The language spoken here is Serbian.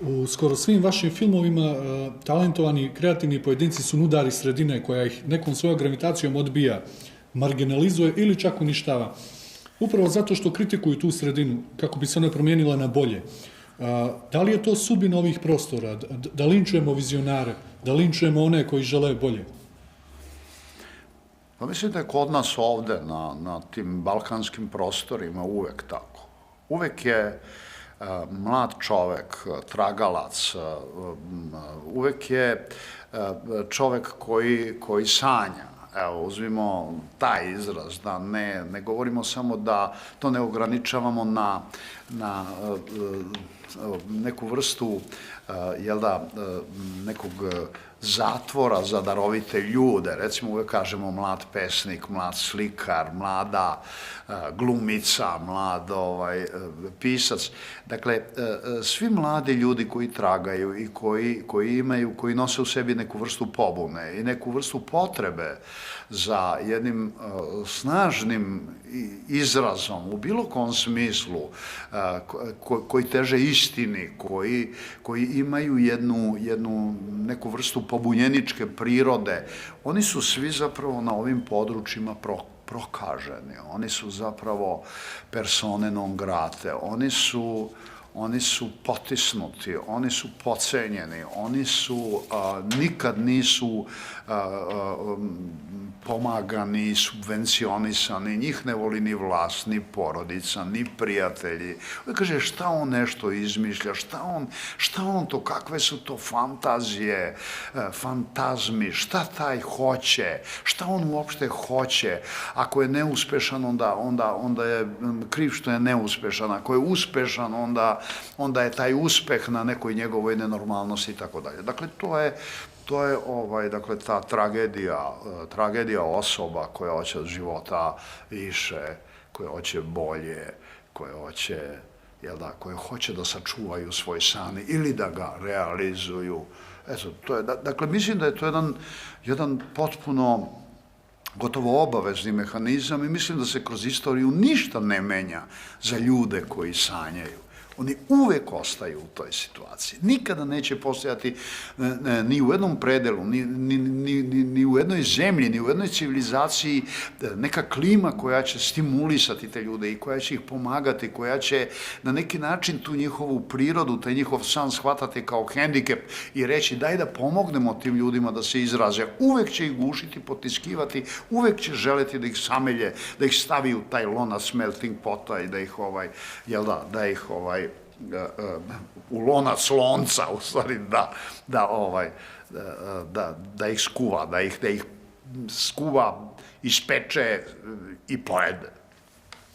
U skoro svim vašim filmovima talentovani, kreativni pojedinci su nudari sredine koja ih nekom svojom gravitacijom odbija, marginalizuje ili čak uništava. Upravo zato što kritikuju tu sredinu kako bi se ona promijenila na bolje. Da li je to sudbina ovih prostora? Da linčujemo vizionare? Da linčujemo one koji žele bolje? Pa mislim da je kod nas ovde, na tim balkanskim prostorima, uvek tako. Uvek je mlad čovek, tragalac, uvek je čovek koji sanja. Evo, uzmimo taj izraz, da ne govorimo samo da to ne ograničavamo na neku vrstu, jel da, nekog zatvora za darovite ljude. Recimo, uvek kažemo mlad pesnik, mlad slikar, mlada glumica, mlad pisac. Dakle, svi mladi ljudi koji tragaju i koji nose u sebi neku vrstu pobune i neku vrstu potrebe za jednim snažnim izrazom u bilo kom smislu, koji teže istini, koji imaju jednu neku vrstu pobunjeničke prirode, oni su svi zapravo na ovim područjima prokaženi. Oni su zapravo persone non grate. Oni su potisnuti, oni su pocenjeni, oni nikad nisu pomagani, subvencionisani, njih ne voli ni vlast, ni porodica, ni prijatelji. Kaže, šta on nešto izmišlja, šta on to, kakve su to fantazije, fantazmi, šta taj hoće, šta on uopšte hoće. Ako je neuspešan, onda je kriv što je neuspešan. Ako je uspešan, onda je taj uspeh na nekoj njegovoj nenormalnosti i tako dalje. Dakle, to je dakle, ta tragedija osoba koja hoće od života više, koje hoće bolje, koje hoće da sačuvaju svoj san ili da ga realizuju. Dakle, mislim da je to jedan potpuno gotovo obavezni mehanizam i mislim da se kroz istoriju ništa ne menja za ljude koji sanjaju. Oni uvek ostaju u toj situaciji. Nikada neće postojati ni u jednom predelu, ni u jednoj zemlji, ni u jednoj civilizaciji neka klima koja će stimulisati te ljude i koja će ih pomagati, koja će na neki način tu njihovu prirodu, taj njihov san shvatati kao hendikep i reći daj da pomognemo tim ljudima da se izraze. Uvek će ih gušiti, potiskivati, uvek će želeti da ih samelje, da ih stavi u taj lonac melting pota i da ih u lonac lonca, u stvari, da ih skuva, da ih skuva, ispeče i pojede.